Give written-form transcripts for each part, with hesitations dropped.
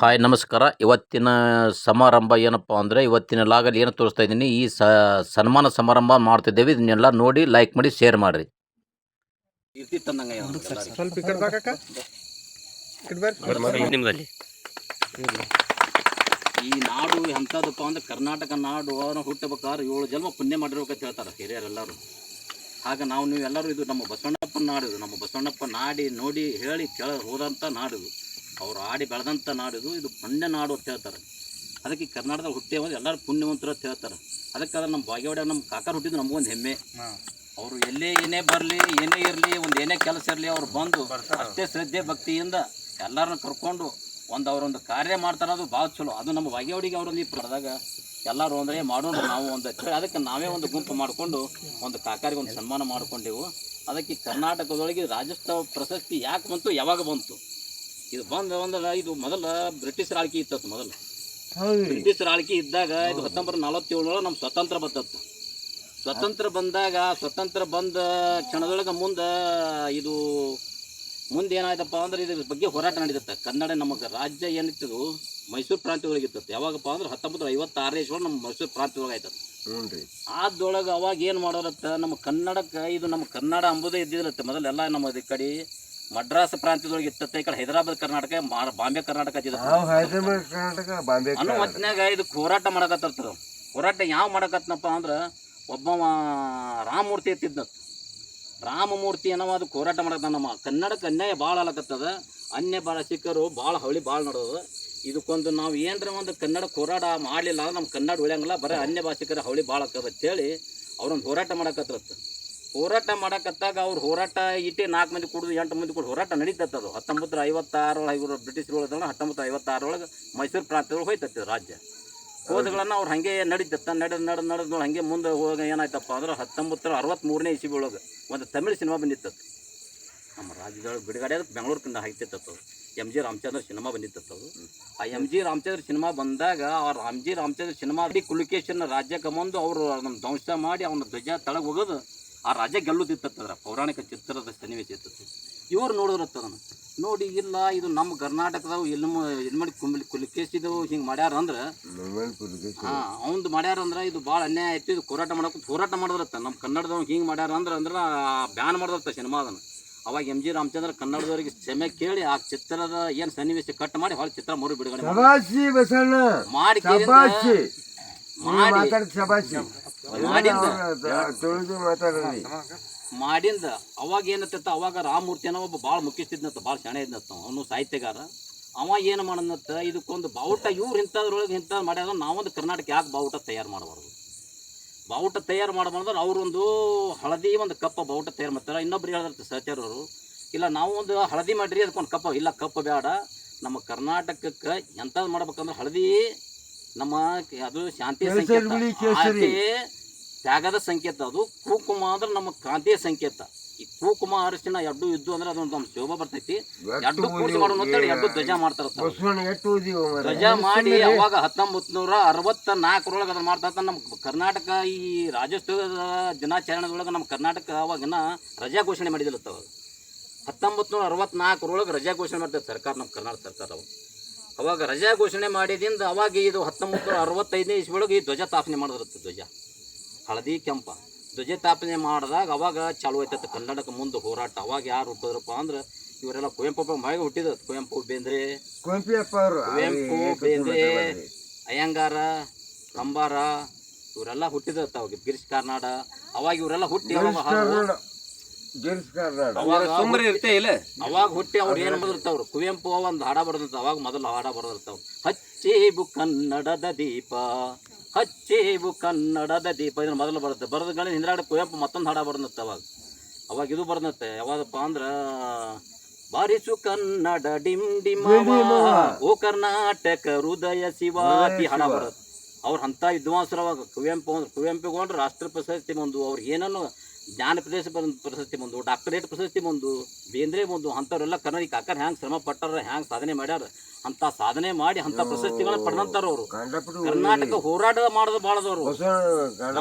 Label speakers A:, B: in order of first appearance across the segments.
A: Hi ನಮಸ್ಕಾರ. ಇವತ್ತಿನ ಸಮಾರಂಭ ಏನಪ್ಪ ಅಂದರೆ ಇವತ್ತಿನ ಲಾಗಲ್ಲಿ ಏನು ತೋರಿಸ್ತಾ ಇದ್ದೀನಿ, ಈ ಸನ್ಮಾನ ಸಮಾರಂಭ ಮಾಡ್ತಿದ್ದೇವೆ. ಇದನ್ನೆಲ್ಲ ನೋಡಿ ಲೈಕ್ ಮಾಡಿ ಶೇರ್ ಮಾಡಿರಿ.
B: ಸ್ವಲ್ಪ ಈ ಕಡೆ ಬಾಕಕ್ಕ ಈ ಕಡೆ ಬರ್ರಿ
A: ನಿಮ್ದಲ್ಲಿ ಈ ನಾಡು ಎಂಥದಪ್ಪ ಅಂದ್ರೆ ಕರ್ನಾಟಕ ನಾಡು ಹುಟ್ಟಬೇಕಾದ್ರೆ 7 ಜನ್ಮ ಪುಣ್ಯ ಮಾಡಿರ್ಬೇಕಂತ ಹೇಳ್ತಾರೆ ಹಿರಿಯರೆಲ್ಲರೂ. ಆಗ ನೀವೆಲ್ಲರೂ ಇದು ನಮ್ಮ ಬಸವಣ್ಣಪ್ಪನ ನಾಡು, ಇದು ನಮ್ಮ ಬಸವಣ್ಣಪ್ಪ ನಾಡಿ ನೋಡಿ ಹೇಳಿ ಕೇಳ ಹೋದಂಥ ನಾಡು, ಅವ್ರು ಆಡಿ ಬೆಳೆದಂಥ ನಾಡಿದು, ಇದು ಪುಣ್ಯ ನಾಡು ಅಂತ ಹೇಳ್ತಾರೆ. ಅದಕ್ಕೆ ಕರ್ನಾಟಕದಲ್ಲಿ ಹುಟ್ಟೇವಂದ್ರೆ ಎಲ್ಲರೂ ಪುಣ್ಯವಂತರು ಅಂತ ಹೇಳ್ತಾರೆ. ಅದಕ್ಕಾದ್ರೆ ನಮ್ಮ ಬಾಗೇವಾಡ ನಮ್ಮ ಕಾಕರು ಹುಟ್ಟಿದ್ದು ನಮಗೊಂದು ಹೆಮ್ಮೆ. ಅವರು ಎಲ್ಲೇ ಏನೇ ಬರಲಿ, ಏನೇ ಇರಲಿ, ಒಂದು ಏನೇ ಕೆಲಸ ಇರಲಿ, ಅವ್ರು ಬಂದು ಅಷ್ಟೇ ಶ್ರದ್ಧೆ ಭಕ್ತಿಯಿಂದ ಎಲ್ಲರನ್ನ ಕರ್ಕೊಂಡು ಅವರೊಂದು ಕಾರ್ಯ ಮಾಡ್ತಾರೆ. ಅದು ಭಾಳ ಚಲೋ. ಅದು ನಮ್ಮ ಬಾಗೇವಾಡಿಗೆ ಅವರೊಂದು ಈ ಪಡೆದಾಗ ಎಲ್ಲರೂ ಅಂದರೆ ಮಾಡೋಣ ನಾವು ಒಂದು ಹೇಳಿ ಅದಕ್ಕೆ ನಾವೇ ಒಂದು ಗುಂಪು ಮಾಡಿಕೊಂಡು ಒಂದು ಕಾಕಾರಿಗೆ ಒಂದು ಸನ್ಮಾನ ಮಾಡಿಕೊಂಡೆವು. ಅದಕ್ಕೆ ಕರ್ನಾಟಕದೊಳಗೆ ರಾಜ್ಯೋತ್ಸವ ಪ್ರಶಸ್ತಿ ಯಾಕೆ ಬಂತು, ಯಾವಾಗ ಬಂತು? ಇದು ಬಂದ್ರೆ ಇದು ಮೊದಲ ಬ್ರಿಟಿಷರ ಆಳ್ಕೆ ಇತ್ತು. ಮೊದಲು ಬ್ರಿಟಿಷರ ಆಳ್ಕೆ ಇದ್ದಾಗ ಇದು 1947 ನಮ್ಮ ಸ್ವತಂತ್ರ ಬರ್ತತ್ತು. ಸ್ವತಂತ್ರ ಬಂದಾಗ ಸ್ವತಂತ್ರ ಬಂದ ಕ್ಷಣದೊಳಗೆ ಮುಂದೆ ಏನಾಯ್ತಪ್ಪ ಅಂದ್ರೆ ಇದ್ರ ಬಗ್ಗೆ ಹೋರಾಟ ನಡೀತತ್ತೆ. ಕನ್ನಡ ನಮಗೆ ರಾಜ್ಯ ಏನಿತ್ತು ಮೈಸೂರು ಪ್ರಾಂತ್ಯದೊಳಗೆ ಇರ್ತದೆ. ಯಾವಾಗಪ್ಪ ಅಂದ್ರೆ 1956 ನಮ್ಮ ಮೈಸೂರು ಪ್ರಾಂತ್ಯದೊಳಗೆ ಆಯ್ತದೆ. ಆದೊಳಗೆ ಅವಾಗ ಏನು ಮಾಡೋರತ್ತ, ನಮ್ಮ ಕನ್ನಡಕ್ಕೆ ಇದು ನಮ್ಮ ಕನ್ನಡ ಅಂಬುದೇ ಇದ್ದಿರತ್ತೆ. ಮೊದಲೆಲ್ಲ ನಮ್ಮ ಈ ಕಡೆ ಮಡ್ರಾಸ್ ಪ್ರಾಂತ್ಯದೊಳಗೆ ಇರ್ತತ್ತೆ. ಈ ಕಡೆ ಹೈದರಾಬಾದ್ ಕರ್ನಾಟಕ, ಬಾಂಬೆ ಕರ್ನಾಟಕ ಅನ್ನೋ ಹೊತ್ತಿನಾಗ ಇದಕ್ಕೆ ಹೋರಾಟ ಮಾಡಕತ್ತಿರ್ತಾರೆ. ಹೋರಾಟ ಯಾವ ಮಾಡಕತ್ತನಪ್ಪ ಅಂದ್ರೆ ಒಬ್ಬ ರಾಮಮೂರ್ತಿ ಎತ್ತಿದ್ನ. ರಾಮಮೂರ್ತಿ ಅನ್ನೋ ಅದಕ್ಕೆ ಹೋರಾಟ ಮಾಡತ್ತ. ನಮ್ಮ ಕನ್ನಡಕ್ಕೆ ಅನ್ಯಾಯ ಭಾಳ ಆಗತ್ತದ. ಅನ್ಯ ಭಾಷಿಕರು ಭಾಳ ಹವಳಿ ಭಾಳ ನಡೆದ. ಇದಕ್ಕೊಂದು ನಾವು ಏನರ ಒಂದು ಕನ್ನಡಕ್ಕೆ ಹೋರಾಟ ಮಾಡಲಿಲ್ಲ ಅಂದ್ರೆ ನಮ್ಮ ಕನ್ನಡ ಉಳಿಯಂಗಿಲ್ಲ, ಬರೀ ಅನ್ಯ ಭಾಷಿಕರ ಹವಳಿ ಭಾಳ ಆಗ್ತದೆ ಅಂತೇಳಿ ಅವ್ರೊಂದು ಹೋರಾಟ ಮಾಡಕತ್ತಿರತ್ತೆ. ಹೋರಾಟ ಮಾಡಕತ್ತಾಗ ಅವ್ರು ಹೋರಾಟ 4 ಮಂದಿ ಕುಡಿದು 8 ಮಂದಿ ಕೂಡ ಹೋರಾಟ ನಡೀತತ್ತದು. 1956 ಬ್ರಿಟಿಷರು 1956 ಮೈಸೂರು ಪ್ರಾಂತ್ಯದೊಳಗೆ ಹೋಯ್ತತ್ತು ರಾಜ್ಯ. ಹೋದಗಳನ್ನು ಅವ್ರು ಹಾಗೆ ನಡೀತತ್ತ. ನಡೆದು ಹಾಗೆ ಮುಂದೆ ಹೋಗಿ ಏನಾಯ್ತಪ್ಪ ಅಂದ್ರೆ 1963 ಇಸ್ವಿ ಒಳಗೆ ಒಂದು ತಮಿಳು ಸಿನಿಮಾ ಬಂದಿತ್ತು. ನಮ್ಮ ರಾಜ್ಯದೊಳಗೆ ಬಿಡುಗಡೆ ಅದಕ್ಕೆ ಬೆಂಗಳೂರಿನಿಂದ ಹಾಕ್ತಿತ್ತು. MG ರಾಮಚಂದ್ರ ಸಿನಿಮಾ ಬಂದಿತ್ತು. ಆ MG ರಾಮಚಂದ್ರ ಸಿನಿಮಾ ಬಂದಾಗ ಆ MG ರಾಮಚಂದ್ರ ಸಿನಿಮಾ ಕುಲಿಕೇಶನ್ ರಾಜ್ಯಕ್ಕೆ ಬಂದು ಅವರು ನಮ್ಮ ಧ್ವಂಸ ಮಾಡಿ ಅವನ ಧ್ವಜ ತಳಗೆ ಹೋಗೋದು ಆ ರಾಜ್ಯ ಗೆಲ್ಲುತ್ತಿತ್ತದ್ರ ಪೌರಾಣಿಕ ಚಿತ್ರದ ಸನ್ನಿವೇಶ ಇರ್ತದೆ. ಇವ್ರು ನೋಡಿದ್ರತ್ತದನ್ನು ನೋಡಿ, ಇಲ್ಲ ಇದು ನಮ್ಮ ಕರ್ನಾಟಕದಾಗ ಎಲ್ಲಿ ಮಾಡಿ ಕುಲಿಕೇಶಿದು ಹಿಂಗೆ ಮಾಡ್ಯಾರ ಅಂದ್ರೆ ಅವಂದು ಮಾಡ್ಯಾರ ಅಂದ್ರೆ ಇದು ಭಾಳ ಅನ್ಯಾಯ ಆಯ್ತು. ಇದು ಹೋರಾಟ ಮಾಡಿದ್ರತ್ತ. ನಮ್ಮ ಕನ್ನಡದವ್ರು ಹಿಂಗೆ ಮಾಡ್ಯಾರ ಅಂದ್ರೆ ಬ್ಯಾನ್ ಮಾಡಿದ್ರತ್ತ ಸಿನಿಮಾ. ಅದನ್ನು ಅವಾಗ MG ರಾಮಚಂದ್ರ ಕನ್ನಡದವರಿಗೆ ಕ್ಷಮೆ ಕೇಳಿ ಆ ಚಿತ್ರದ ಏನು ಸನ್ನಿವೇಶ ಕಟ್ ಮಾಡಿ ಹೊಳ ಚಿತ್ರ ಮರು ಬಿಡುಗಡೆ ಮಾಡಿಂದ ಅವಾಗ ಏನತ್ತ, ಅವಾಗ ರಾಮಮೂರ್ತಿ ಅನ್ನೋ ಒಬ್ಬ ಭಾಳ ಮುಖ್ಯಸ್ಥಿದ್ನತ್ತ, ಭಾಳ ಶಾಣೆ ಇದ್ನತ್ತ. ಅವನು ಸಾಹಿತ್ಯಗಾರ. ಅವ ಏನು ಮಾಡನತ್ತ, ಇದಕ್ಕೊಂದು ಬಾವುಟ ಇವ್ರು ಇಂಥದ್ರೊಳಗೆ ಇಂಥದ್ದು ಮಾಡ್ಯಾರ, ನಾವೊಂದು ಕರ್ನಾಟಕ ಯಾಕೆ ಬಾವುಟ ತಯಾರು ಮಾಡಬಾರ್ದು, ಬಾವುಟ ತಯಾರು ಮಾಡಬಾರ್ದ್ರೆ ಅವರೊಂದು ಹಳದಿ ಒಂದು ಕಪ್ಪ ಬಾವುಟ ತಯಾರು ಮಾಡ್ತಾರೆ. ಇನ್ನೊಬ್ರು ಹೇಳಿದ್ರೆ ಸಹಚರವರು, ಇಲ್ಲ ನಾವು ಒಂದು ಹಳದಿ ಮಾಡಿರಿ ಅದಕ್ಕೊಂದು ಕಪ್ಪ, ಇಲ್ಲ ಕಪ್ಪ ಬೇಡ, ನಮ್ಮ ಕರ್ನಾಟಕಕ್ಕೆ ಎಂಥದ್ದು ಮಾಡ್ಬೇಕಂದ್ರೆ ಹಳದಿ ನಮ್ಮ ಅದು ಶಾಂತಿಯ ಸಂಕೇತ, ತ್ಯಾಗದ ಸಂಕೇತ. ಅದು ಕುಂಕುಮ ಅಂದ್ರೆ ನಮ್ಮ ಕ್ರಾಂತಿಯ ಸಂಕೇತ. ಈ ಕುಂಕುಮ ಅರಿಶಿನ ಎರಡು ಇದ್ದು ಅಂದ್ರೆ ಅದೊಂದು ನಮ್ಮ ಶೋಭಾ ಬರ್ತೈತಿ. ಎರಡು ಕೂಡಿಸಿ ಮಾಡೋಣ ಅಂತೇಳಿ ಎರಡು ಧ್ವಜ ಮಾಡ್ತಾರ. ಧ್ವಜ ಮಾಡಿ ಅವಾಗ 1964 ಅದನ್ನ ಮಾಡ್ತಾ ನಮ್ಮ ಕರ್ನಾಟಕ ಈ ರಾಜ್ಯೋತ್ಸವದ ದಿನಾಚರಣೆದೊಳಗೆ ನಮ್ಮ ಕರ್ನಾಟಕ ಅವಾಗಿನ ರಜಾ ಘೋಷಣೆ ಮಾಡಿದಿಲ್ಲತ್ತವ. 1964 ರಜಾ ಘೋಷಣೆ ಮಾಡ್ತದೆ ಸರ್ಕಾರ, ನಮ್ಮ ಕರ್ನಾಟಕ ಸರ್ಕಾರ. ಅವಾಗ ರಜಾ ಘೋಷಣೆ ಮಾಡಿದಿಂದ ಅವಾಗ ಇದು 1965 ಇಸ್ವಿಯೊಳಗೆ ಈ ಧ್ವಜ ಸ್ಥಾಪನೆ ಮಾಡಿದ್ರತ್ತ. ಧ್ವಜ ಹಳದಿ ಕೆಂಪ ಧ್ವಜ ಸ್ಥಾಪನೆ ಮಾಡಿದಾಗ ಅವಾಗ ಚಾಲು ಆಯ್ತತ್ತು ಕನ್ನಡಕ್ಕೆ ಮುಂದೆ ಹೋರಾಟ. ಅವಾಗ ಯಾರು ಹುಟ್ಟಿದ್ರಪ್ಪ ಅಂದ್ರೆ ಇವರೆಲ್ಲ ಕುವೆಂಪು ಮಗ ಹುಟ್ಟಿದ. ಕುವೆಂಪು ಬೇಂದ್ರೆ, ಅಯ್ಯಂಗಾರ, ಕಂಬಾರ ಇವರೆಲ್ಲ ಹುಟ್ಟಿದತ್ತ. ಅವಾಗ ಗಿರೀಶ್ ಕಾರ್ನಾಡ ಅವಾಗ ಇವರೆಲ್ಲ ಹುಟ್ಟಿ ಅವಾಗ ಹುಟ್ಟಿ ಅವ್ರು ಏನು ಬದಿರ್ತಾವ್ರು. ಕುವೆಂಪು ಒಂದು ಹಾಡ ಬರೆದಿರ್ತಾವ. ಅವಾಗ ಮೊದಲು ಹಾಡ ಬರೆದಿರ್ತಾವ. ಹಚ್ಚೇಬು ಕನ್ನಡದ ದೀಪ, ಹಚ್ಚೇಬು ಕನ್ನಡದ ದೀಪ, ಇದನ್ನು ಮೊದಲು ಬರುತ್ತೆ. ಬರೆದ ಹಿಂದ್ರಾಡ ಕುವೆಂಪು ಮತ್ತೊಂದು ಹಾಡ ಬರೆದತ್ತೆ. ಅವಾಗ ಇದು ಬರೆದತ್ತೆ. ಯಾವಾಗಪ್ಪ ಅಂದ್ರೆ ಬಾರಿಸು ಕನ್ನಡ ಡಿಮ್ ಡಿಮ್ ಓ ಕರ್ನಾಟಕ ಹೃದಯ ಶಿವಾತಿ ಹಾಡ ಬರುತ್ತೆ. ಅವ್ರು ಅಂಥ ವಿದ್ವಾಂಸರು. ಅವಾಗ ಕುವೆಂಪುಗೊಂಡ್ರು ರಾಷ್ಟ್ರ ಪ್ರಶಸ್ತಿ ಬಂದು, ಅವ್ರು ಏನನ್ನು ಜ್ಞಾನ ಪ್ರಶಸ್ತಿ ಬಂದು, ಡಾಕ್ಟರೇಟ್ ಪ್ರಶಸ್ತಿ ಬಂದು, ಬೇಂದ್ರೆ ಬಂದು, ಅಂಥವ್ರೆಲ್ಲ ಕನ್ನಡ ಕಾಕರ್ ಹ್ಯಾಂಗೆ ಶ್ರಮ ಪಟ್ಟಾರ, ಹ್ಯಾಂಗೆ ಸಾಧನೆ ಮಾಡ್ಯಾರ, ಅಂಥ ಸಾಧನೆ ಮಾಡಿ ಅಂಥ ಪ್ರಶಸ್ತಿಗಳನ್ನ ಪಡೆದಂತಾರ ಅವರು. ಕರ್ನಾಟಕ ಹೋರಾಟ ಮಾಡೋದು ಭಾಳದವರು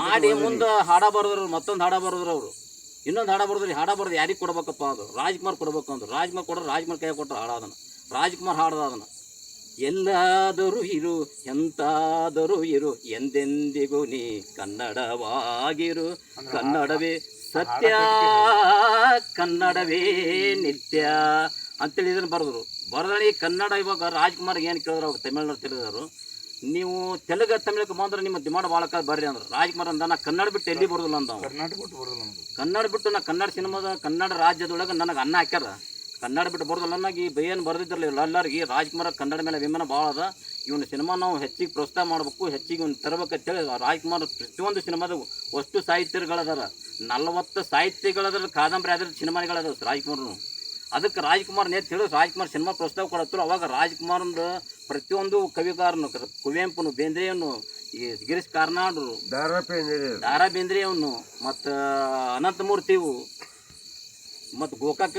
A: ಮಾಡಿ ಮುಂದೆ ಹಾಡ ಬರೆದ್ರು. ಮತ್ತೊಂದು ಹಾಡ ಬರೆದ್ರು ಅವರು. ಇನ್ನೊಂದು ಹಾಡ ಬರೆದ್ರಿ. ಹಾಡ ಬರೆದು ಯಾರಿಗೆ ಕೊಡ್ಬೇಕಪ್ಪ ಅದು ರಾಜ್ಕುಮಾರ್ ಕೊಡ್ಬೇಕು ಅಂದ್ರು. ರಾಜ್ಕುಮಾರ್ ಕೊಡ್ರು. ರಾಜ್ಕುಮಾರ್ ಕೈ ಕೊಟ್ಟರು ಹಾಡ. ಅದನ್ನು ರಾಜ್ಕುಮಾರ್ ಹಾಡ್ದ. ಅದನ್ನು ಎಲ್ಲಾದರೂ ಇರು ಎಂತಾದರೂ ಇರು ಎಂದೆಂದಿಗೂ ನೀ ಕನ್ನಡವಾಗಿರು, ಕನ್ನಡವೇ ಸತ್ಯ ಕನ್ನಡವೇ ನಿತ್ಯ ಅಂತೇಳಿ ಇದನ್ನು ಬರೆದ್ರು. ಬರೆದ್ರೆ ಈ ಕನ್ನಡ ಇವಾಗ ರಾಜ್ಕುಮಾರ್ ಏನು ಕೇಳಿದ್ರು ಅವ್ರು ತಮಿಳ್ನಾಡು ತಿಳಿದವರು, ನೀವು ತೆಲುಗು ತಮಿಳಕ್ಕೆ ಬಂದ್ರೆ ನಿಮ್ಮ ದಿಮಾಡ್ ಭಾಳಕ ಬರ್ರಿ ಅಂದ್ರೆ ರಾಜ್ಕುಮಾರ್ ಅಂದ ನಾ ಕನ್ನಡ ಬಿಟ್ಟು ಎಲ್ಲಿ ಬರೋದಿಲ್ಲ ಅಂತ. ಕನ್ನಡ ಬಿಟ್ಟು ನಾ ಕನ್ನಡ ಸಿನಿಮಾದ ಕನ್ನಡ ರಾಜ್ಯದೊಳಗೆ ನನಗೆ ಅನ್ನ ಹಾಕ್ಯಾರ, ಕನ್ನಡ ಬಿಟ್ಟು ಬರೋದಿಲ್ಲ ನನಗೆ ಏನು ಬರೆದಿದ್ರಲ್ಲ ಎಲ್ಲರಿಗೆ. ರಾಜ್ಕುಮಾರ್ ಕನ್ನಡ ಮೇಲೆ ಅಭಿಮಾನ ಭಾಳ ಅದ, ಇವನ ಸಿನಿಮಾ ನಾವು ಹೆಚ್ಚಿಗೆ ಪ್ರೋತ್ಸಾಹ ಮಾಡಬೇಕು, ಹೆಚ್ಚಿಗೆ ಇವ್ನು ತರಬೇಕಂತೇಳಿ ರಾಜ್ಕುಮಾರ್ ಪ್ರತಿಯೊಂದು ಸಿನಿಮಾದ ವಸ್ತು ಸಾಹಿತ್ಯಗಳದಾರ, 40 ಸಾಹಿತ್ಯಗಳದ್ರ, ಕಾದಂಬರಿ ಆದ್ರ ಸಿನಿಮಾಗಳದಾವ ರಾಜ್ಕುಮಾರ್ನು. ಅದಕ್ಕೆ ರಾಜ್ಕುಮಾರ್ ನೇತ್ ಹೇಳಿ ರಾಜ್ಕುಮಾರ್ ಸಿನಿಮಾ ಪ್ರಸ್ತಾವ ಕೊಡತ್ತರು. ಅವಾಗ ರಾಜ್ಕುಮಾರ್ನ ಪ್ರತಿಯೊಂದು ಕವಿಗಾರನು, ಕುವೆಂಪುನು, ಬೇಂದ್ರೆಯವನು, ಈ ಗಿರೀಶ್ ಕಾರ್ನಾಡ್ರು, ದಾರಾ ಬೇಂದ್ರೆಯವನು, ಮತ್ತು ಅನಂತಮೂರ್ತಿವು, ಮತ್ತು ಗೋಕಾಕ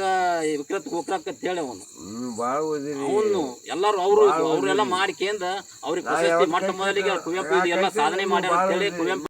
A: ವಿಕ್ರತ್ ಗೋಕಾಕ್ ಅಂತ ಹೇಳಿ ಅವನು ಎಲ್ಲರೂ ಅವರೆಲ್ಲ ಮಾಡ್ಕೇಂದ ಅವ್ರಿಗೆ ಪ್ರಶಸ್ತಿ ಮೊಟ್ಟ ಮೊದಲಿಗೆ ಕುವೆಂಪು ಎಲ್ಲ ಸಾಧನೆ ಮಾಡ್ಯಾರ ಅಂತೇಳಿ ಕುವೆಂಪು